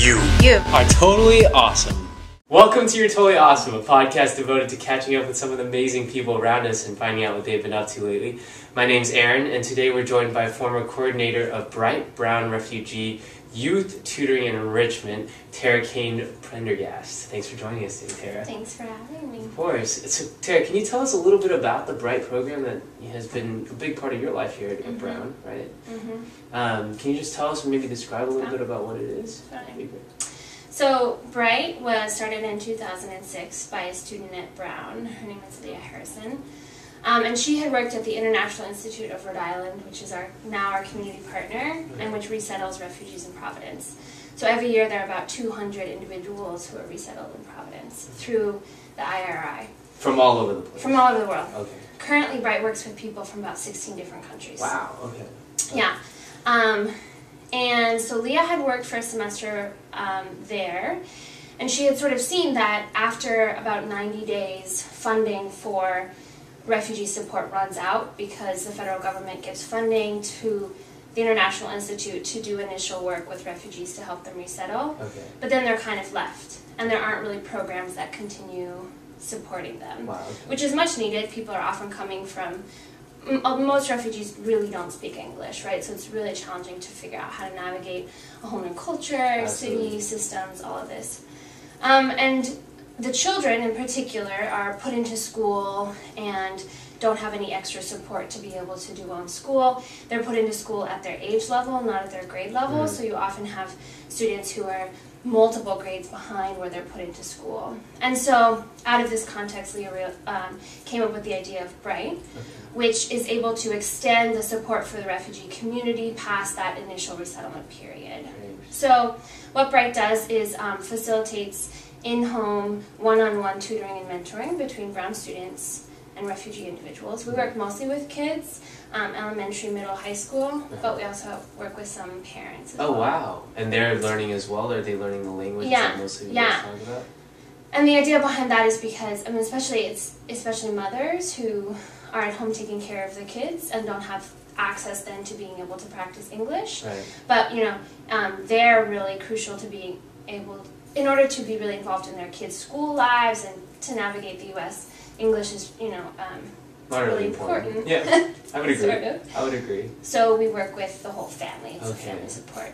You are totally awesome. Welcome to You're Totally Awesome, a podcast devoted to catching up with some of the amazing people around us and finding out what they've been up to lately. My name's Aaron, and today we're joined by former coordinator of Bright Brown Refugee Youth Tutoring and Enrichment, Kane Prendergast. Thanks for joining us today, Tara. Thanks for having me. Of course. So, Tara, can you tell us a little bit about the Bright program that has been a big part of your life here at Brown, right? Can you just tell us or maybe describe a little bit about what it is? That'd be great. So, Bright was started in 2006 by a student at Brown. Her name is Leah Harrison. And she had worked at the International Institute of Rhode Island, which is now our community partner, and which resettles refugees in Providence. So every year there are about 200 individuals who are resettled in Providence through the IRI. From all over the place? From all over the world. Okay. Currently, Bright works with people from about 16 different countries. Wow, okay. Yeah. And so Leah had worked for a semester there, and she had sort of seen that after about 90 days, funding for refugee support runs out because the federal government gives funding to the International Institute to do initial work with refugees to help them resettle. Okay. But then they're kind of left, and there aren't really programs that continue supporting them, Wow, okay. which is much needed. People are often coming from, most refugees really don't speak English, right? So it's really challenging to figure out how to navigate a whole new culture, Absolutely. city, systems, all of this. And the children in particular are put into school and don't have any extra support to be able to do well in school. They're put into school at their age level, not at their grade level, so you often have students who are multiple grades behind where they're put into school. And so out of this context, Leah came up with the idea of Bright, which is able to extend the support for the refugee community past that initial resettlement period. So what Bright does is facilitates in-home, one-on-one tutoring and mentoring between Brown students and refugee individuals. We work mostly with kids, elementary, middle, high school, but we also work with some parents as well. Oh, wow. And they're learning as well? Are they learning the language that mostly you guys talk about? And the idea behind that is because, I mean, especially mothers who are at home taking care of the kids and don't have access then to being able to practice English. Right. But, they're really crucial to being able, in order to be really involved in their kids' school lives and to navigate the U.S., English is, really important. Yeah, I would agree. Sort of. I would agree. So we work with the whole family. It's a family support.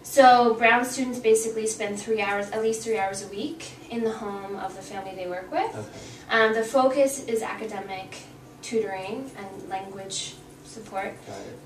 So Brown students basically spend at least 3 hours a week in the home of the family they work with. Okay. The focus is academic tutoring and language support,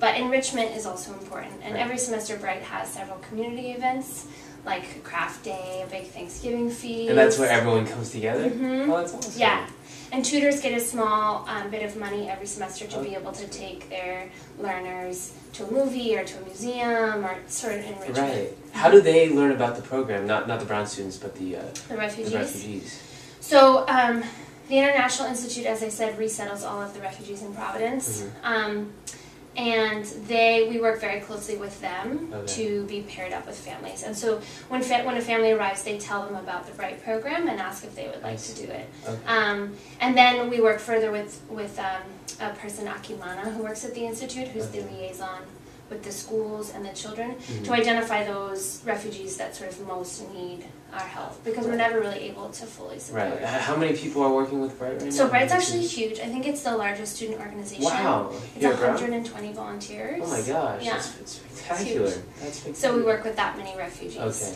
but enrichment is also important. And every semester Bright has several community events, like craft day, a big Thanksgiving feast. And that's where everyone comes together? Oh, that's awesome. Yeah. And tutors get a small bit of money every semester to be able to take their learners to a movie or to a museum or sort of enrichment. Right. How do they learn about the program? Not the Brown students, but the refugees. So the International Institute, as I said, resettles all of the refugees in Providence. And we work very closely with them to be paired up with families. And so when a family arrives, they tell them about the Bright program and ask if they would like to do it. And then we work further with a person, Akimana, who works at the Institute, who's the liaison with the schools and the children, to identify those refugees that sort of most need our help, because we're never really able to fully support. Right. How many people are working with Bright right now? So Bright's actually huge. I think it's the largest student organization. Wow. It's 120 volunteers. Oh my gosh, yeah. That's spectacular. That's spectacular. So we work with that many refugees. Okay.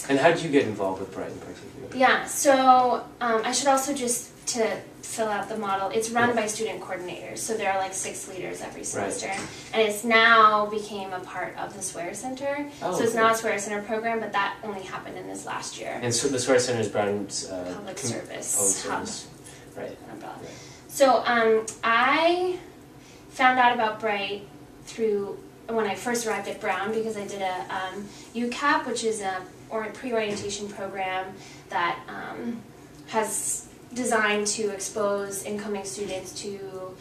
And how did you get involved with Bright in particular? Yeah, so I should also just, to fill out the model, it's run by student coordinators, so there are like 6 leaders every semester, and it's now became a part of the Swear Center. So it's now a Swear Center program, but that only happened in this last year. And so the Swear Center is Brown's public service hub. Right. So I found out about Bright through when I first arrived at Brown, because I did a UCAP, which is a pre-orientation program that has designed to expose incoming students to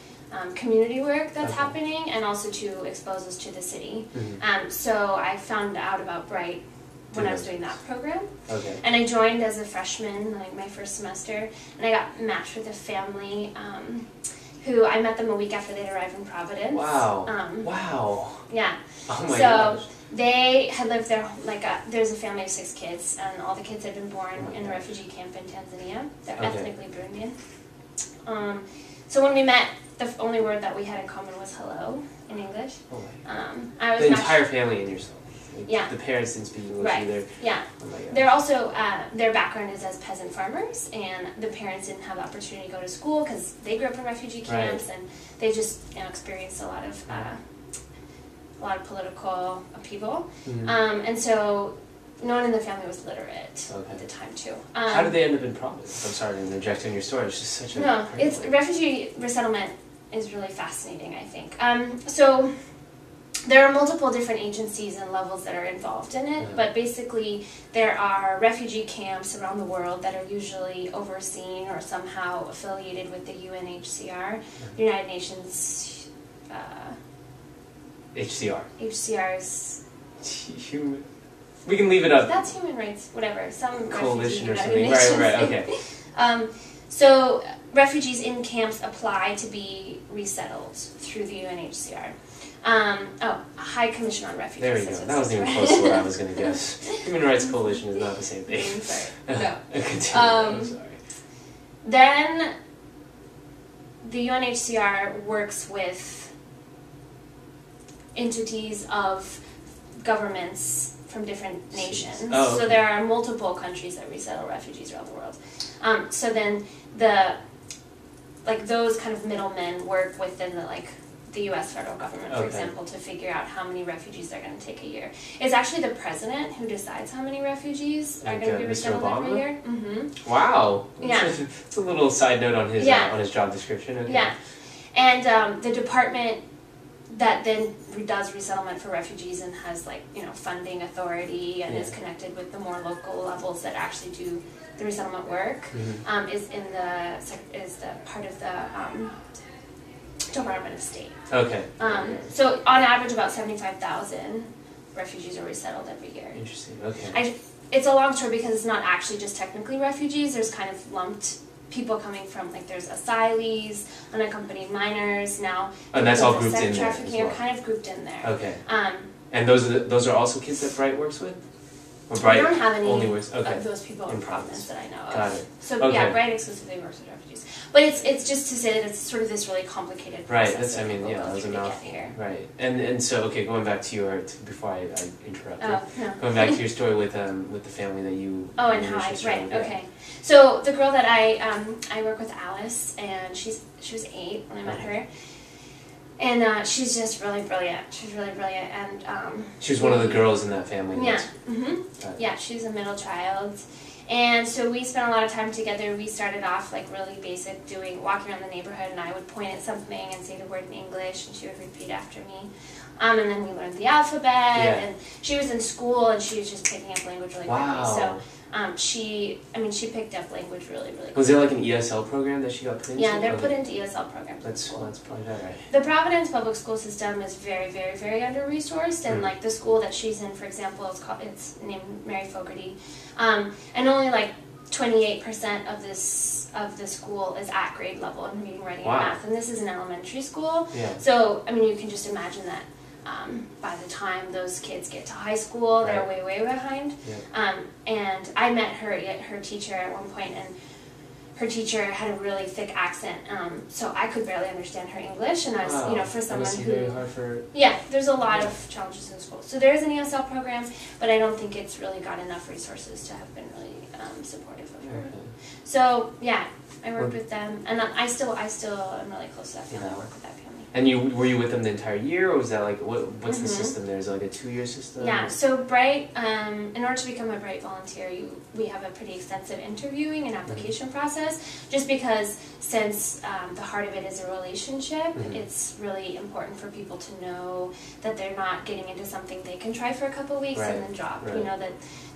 community work that's happening, and also to expose us to the city. So I found out about Bright when I was doing that program. And I joined as a freshman, like my first semester, and I got matched with a family who I met them a week after they'd arrived in Providence. Wow. Wow. Yeah. Oh my gosh. They had lived there, there's a family of 6 kids, and all the kids had been born in a refugee camp in Tanzania. They're ethnically Burundian. So when we met, the only word that we had in common was hello in English. Oh I was the entire family and yourself. Yeah. The parents didn't speak English either. Yeah. Oh my God. They're also, their background is as peasant farmers, and the parents didn't have the opportunity to go to school because they grew up in refugee camps, and they just experienced a lot of political upheaval. And so no one in the family was literate at the time too. How did they end up in Providence? I'm sorry to interject in your story. It's just such a... No, refugee resettlement is really fascinating, I think. So there are multiple different agencies and levels that are involved in it, but basically there are refugee camps around the world that are usually overseen or somehow affiliated with the UNHCR, the United Nations... HCR. HCR is... We can leave it up. That's human rights, whatever. Some coalition or something. Right, okay. So refugees in camps apply to be resettled through the UNHCR. High Commission on Refugees. There we go. That wasn't even close to what I was going to guess. Human Rights Coalition is not the same thing. No. I'm sorry. Then the UNHCR works with entities of governments from different nations. Oh, okay. So there are multiple countries that resettle refugees around the world. So then those kind of middlemen work within the U.S. federal government, for example, to figure out how many refugees they're going to take a year. It's actually the president who decides how many refugees are going to be resettled every year. Mm-hmm. Wow. Yeah. It's a little side note on his job description. Okay. Yeah. And the department that then does resettlement for refugees and has funding authority and is connected with the more local levels that actually do the resettlement work, is the part of the Department of State. Okay. So on average, about 75,000 refugees are resettled every year. Interesting. Okay. It's a long story because it's not actually just technically refugees. There's kind of lumped people coming from there's asylees, unaccompanied minors now. And that's all grouped in there. Trafficking are kind of grouped in there. Okay. And those are also kids that Bright works with? Or I Bright don't have any only works of those people in Providence that I know of. Got it. So yeah, Bright exclusively works with refugees. But it's just to say that it's sort of this really complicated process. Right. That was a mouthful. Right. And so going back to before I interrupt you. No. Going back to your story with the family that you. Oh, and how okay. So the girl that I work with, Alice, and she was 8 when I met her. And she's just really brilliant. She's really brilliant, and she was one of the girls in that family. Yeah, yeah. She's a middle child, and so we spent a lot of time together. We started off really basic, walking around the neighborhood, and I would point at something and say the word in English, and she would repeat after me. And then we learned the alphabet, and she was in school, and she was just picking up language really quickly. So. She picked up language really, really quickly. Was there an ESL program that she got put into? Yeah, they're put into ESL programs. That's probably right. The Providence public school system is very, very, very under-resourced, and the school that she's in, for example, it's named Mary Fogarty, and only 28% of the school is at grade level in reading, writing, and math, and this is an elementary school. Yeah. So you can just imagine that. By the time those kids get to high school, they're way, way behind. Yeah. And I met her teacher at one point, and her teacher had a really thick accent, so I could barely understand her English. And I was, for someone who, very hard for... yeah, there's a lot of challenges in school. So there is an ESL program, but I don't think it's really got enough resources to have been really supportive of her. Okay. So yeah, I worked with them, and I still am really close to that family. I work with that family. And were you with them the entire year, or was that what's the system there? Is it a 2-year system? Yeah, so Bright, in order to become a Bright volunteer, we have a pretty extensive interviewing and application process, just because since the heart of it is a relationship, it's really important for people to know that they're not getting into something they can try for a couple of weeks and then drop. Right.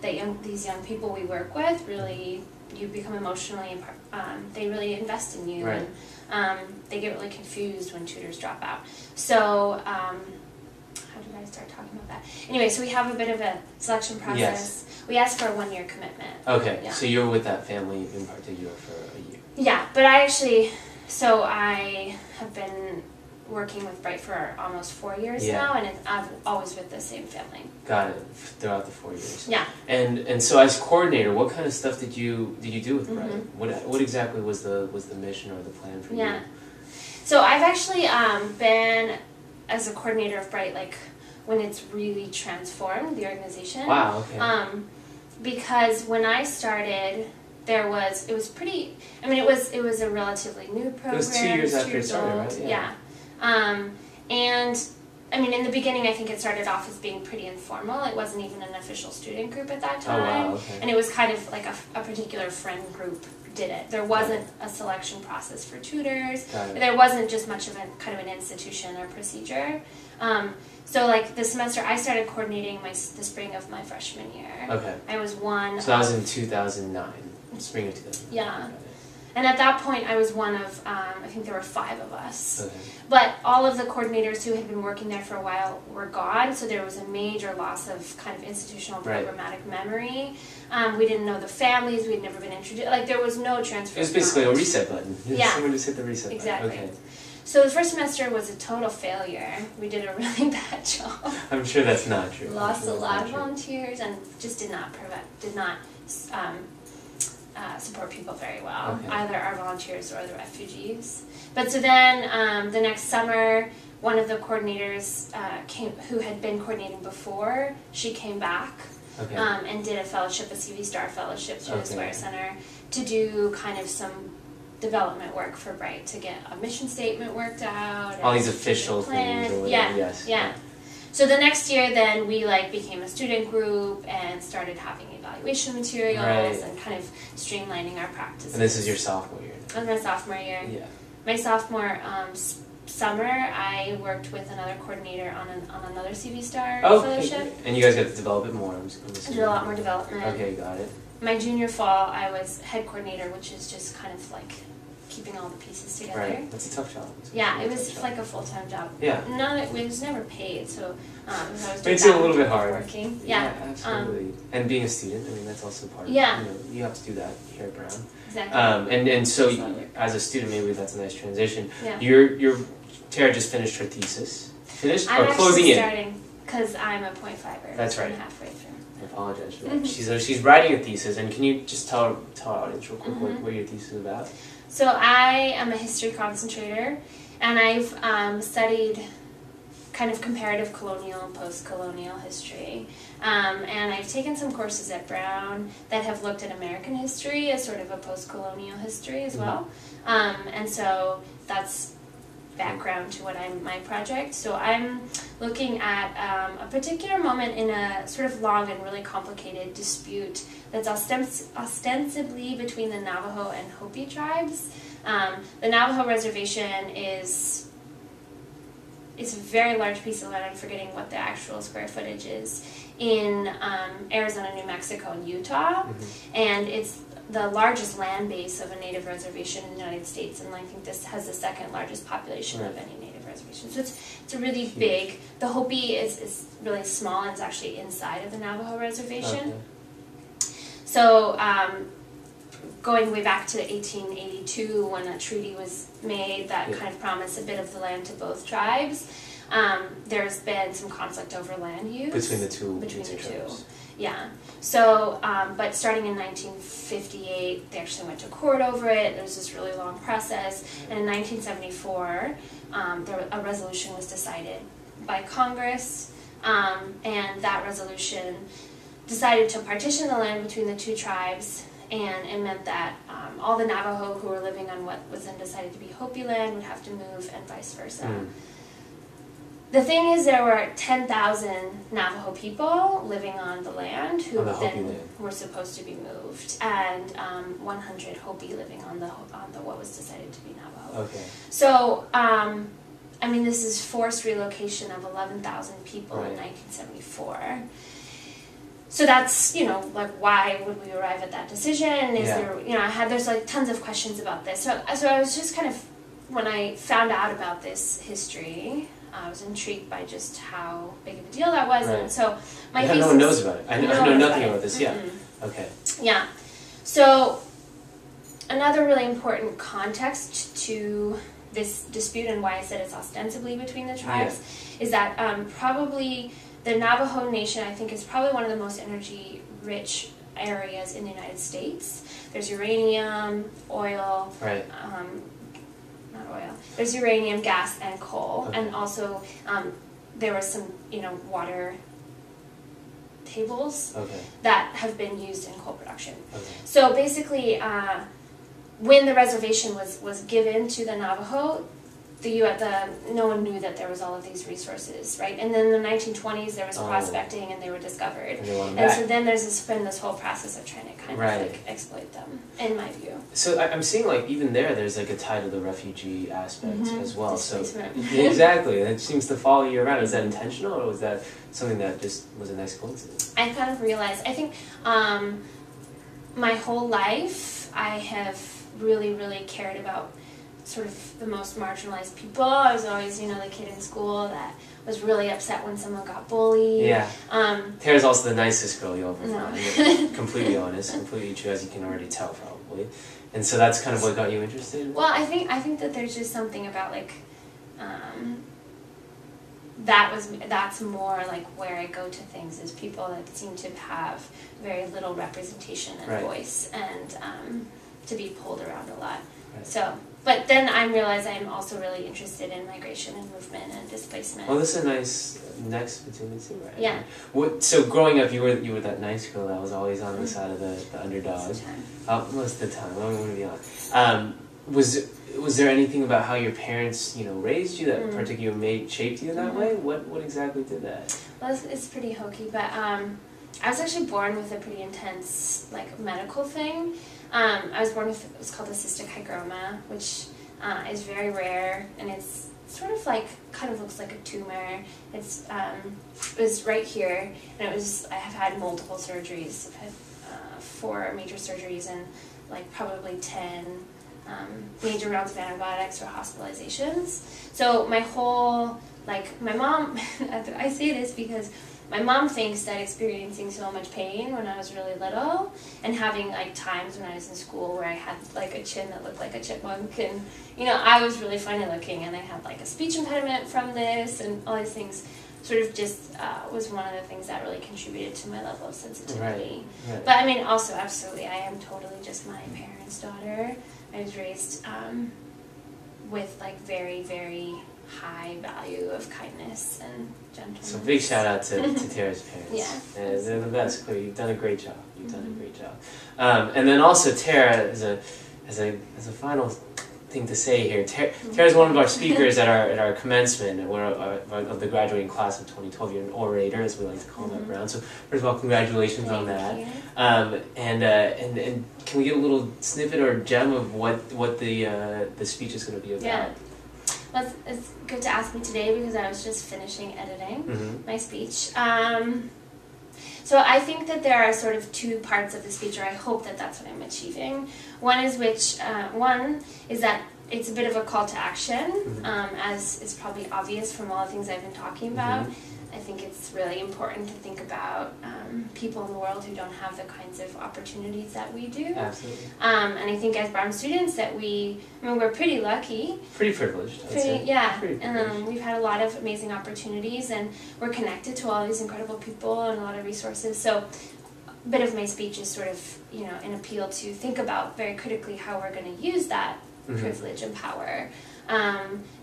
That these young people we work with really, you become emotionally, they really invest in you. Right. And they get really confused when tutors drop out. So, how did I start talking about that? Anyway, so we have a bit of a selection process. Yes. We ask for a 1-year commitment. Okay, so you were with that family in particular for a year. Yeah, but I actually so I have been working with Bright for almost 4 years now, and I'm always with the same family. Got it. Throughout the 4 years. Yeah. And so as coordinator, what kind of stuff did you do with Bright? What exactly was the mission or the plan for you? Yeah. So I've actually been as a coordinator of Bright like when it's really transformed the organization. Wow. Okay. Because when I started, it was a relatively new program. It was 2 years after it started, right? Yeah. And I mean, in the beginning, I think it started off as being pretty informal. It wasn't even an official student group at that time. Oh, wow, okay. And it was kind of like a particular friend group did it. There wasn't a selection process for tutors. There wasn't just much of a kind of an institution or procedure. So like the semester, I started coordinating the spring of my freshman year. Okay. I was one. So that was in 2009, spring of 2009. Yeah. And at that point, I was one of, I think there were 5 of us. Okay. But all of the coordinators who had been working there for a while were gone, so there was a major loss of kind of institutional programmatic memory. We didn't know the families, we'd never been introduced, like there was no transfer. It was basically a reset button. Yeah. Someone just hit the reset exactly. button. Okay. So the first semester was a total failure. We did a really bad job. I'm sure that's not true. Lost a lot of volunteers and just did not support people very well, either our volunteers or the refugees. But so then the next summer, one of the coordinators who had been coordinating before, she came back and did a fellowship, a CV Star fellowship through the Square Center to do kind of some development work for Bright, to get a mission statement worked out. All these official things. Or yeah. So the next year, then we became a student group and started having evaluation materials and kind of streamlining our practices. And this is your sophomore year? That was my sophomore year. Yeah. My sophomore summer, I worked with another coordinator on another CV Star fellowship. Okay. And you guys got to develop it more. I did a lot more development. Okay, got it. My junior fall, I was head coordinator, which is just kind of like keeping all the pieces together. Right, that's a tough job. It was like a full-time job. Yeah. It was never paid, so I was makes it a little bit hard. Working. Yeah, absolutely. And being a student, I mean, that's also part of you have to do that here at Brown. Exactly. And so as a student, maybe that's a nice transition. Yeah. Tara just finished her thesis. Finished? I'm or closing actually in? starting, because I'm a .5er. That's right. I'm halfway through. I apologize for that. She's writing a thesis, and can you just tell our audience real quick what your thesis is about? So I am a history concentrator, and I've studied kind of comparative colonial and post-colonial history. And I've taken some courses at Brown that have looked at American history as sort of a post-colonial history as well. And so that's background to my project. So I'm looking at a particular moment in a sort of long and really complicated dispute that's ostensibly between the Navajo and Hopi tribes. The Navajo reservation is a very large piece of land. I'm forgetting what the actual square footage is in Arizona, New Mexico, and Utah, and it's the largest land base of a native reservation in the United States, and I think this has the second largest population of any native reservation. So it's a really big. The Hopi is really small, and it's actually inside of the Navajo reservation. So going way back to 1882, when a treaty was made that kind of promised a bit of the land to both tribes, there's been some conflict over land use between the two. Tribes. Yeah. So, but starting in 1958, they actually went to court over it. There was this really long process. And in 1974, a resolution was decided by Congress, and that resolution decided to partition the land between the two tribes, and it meant that all the Navajo who were living on what was then decided to be Hopi land would have to move, and vice versa. The thing is, there were 10,000 Navajo people living on the land who then were supposed to be moved, and 100 Hopi living on the what was decided to be Navajo. Okay. So, I mean, this is forced relocation of 11,000 people in 1974. So that's, like, why would we arrive at that decision? Is there, there's like tons of questions about this. So I was just kind of, when I found out about this history, I was intrigued by just how big of a deal that was. And so my thesis, no one knows about it. I know nothing about this. Yeah. Okay. Yeah. So another really important context to this dispute, and why I said it's ostensibly between the tribes, is that probably the Navajo Nation, I think, is probably one of the most energy-rich areas in the United States. There's uranium, oil, Right. Not oil. There's uranium, gas, and coal, and also there was some, water tables that have been used in coal production. So basically, when the reservation was given to the Navajo, no one knew that there was all of these resources, right? And then in the 1920s, there was prospecting, and they were discovered. And so then there's been this whole process of trying to kind of exploit them, in my view. So I'm seeing even there's a tie to the refugee aspect as well. Displacement. So exactly, it seems to follow you around. Is that intentional, or was that something that just was a nice coincidence? I kind of realized, I think my whole life I have really, really cared about sort of the most marginalized people. I was always, the kid in school that was really upset when someone got bullied. Yeah. Tara's also the nicest girl you'll ever No. find. Completely honest, completely true, as you can already tell, probably. And so that's kind of what got you interested? Well, I think that there's just something about, that's more like where I go to things, is people that seem to have very little representation and voice, and to be pulled around a lot. Right. So, but then I realize I'm also really interested in migration and movement and displacement. Well, this is a nice next between the two, right? Yeah. So growing up, you were that nice girl that was always on the side of the underdog. Most of the time. Most of the time. I'm going to be honest. Was there anything about how your parents, raised you that particularly shaped you that way? What exactly did that? Well, it's pretty hokey, but I was actually born with a pretty intense medical thing. I was born with, it's called a cystic hygroma, which is very rare, and it's sort of kind of looks like a tumor. It was right here, and I have had multiple surgeries. I've had 4 major surgeries and probably 10 major rounds of antibiotics or hospitalizations. So my whole, my mom, I say this because my mom thinks that experiencing so much pain when I was really little, and having times when I was in school where I had a chin that looked like a chipmunk, and I was really funny looking, and I had a speech impediment from this, and all these things sort of just was one of the things that really contributed to my level of sensitivity. Right. But I mean, also absolutely, I am totally just my parents' daughter. I was raised with very, very high value of kindness and gentleness. So big shout out to Tara's parents. Yeah. They're the best. You've done a great job. And then also Tara, as a final thing to say here, Tara's one of our speakers at our commencement of the graduating class of 2012. You're an orator, as we like to call that round. So first of all, congratulations on that. And can we get a little snippet or gem of what the speech is going to be about? Yeah. Well, it's good to ask me today because I was just finishing editing my speech. So I think that there are sort of 2 parts of the speech, or I hope that that's what I'm achieving. One is that it's a bit of a call to action, as is probably obvious from all the things I've been talking about. I think it's really important to think about people in the world who don't have the kinds of opportunities that we do. Absolutely. And I think as brown students that we're pretty lucky. Pretty privileged, I'd say. Yeah. Pretty privileged. We've had a lot of amazing opportunities, and we're connected to all these incredible people and a lot of resources. So a bit of my speech is sort of, an appeal to think about very critically how we're going to use that privilege and power.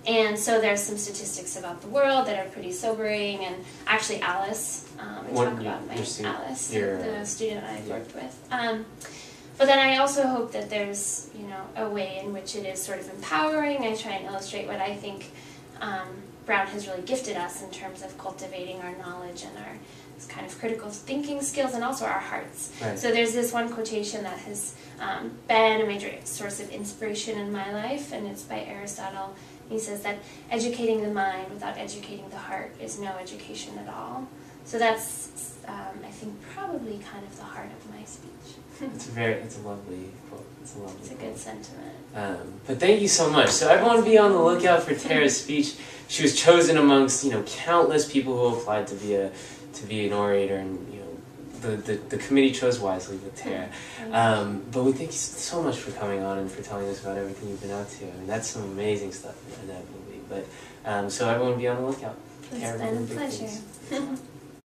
And so there's some statistics about the world that are pretty sobering, and actually Alice, I talk about Alice, the student I worked with. But then I also hope that there's, a way in which it is sort of empowering. I try and illustrate what I think Brown has really gifted us in terms of cultivating our knowledge and our kind of critical thinking skills, and also our hearts. Right. So there's this one quotation that has been a major source of inspiration in my life, and it's by Aristotle. He says that educating the mind without educating the heart is no education at all. So that's, I think, probably kind of the heart of my speech. It's a lovely quote. It's a good sentiment. But thank you so much. So everyone be on the lookout for Tara's speech. She was chosen amongst countless people who applied to be an orator, and the committee chose wisely with Tara. But we thank you so much for coming on and for telling us about everything you've been up to. I mean, that's some amazing stuff in that movie. But so everyone be on the lookout. It's been a pleasure.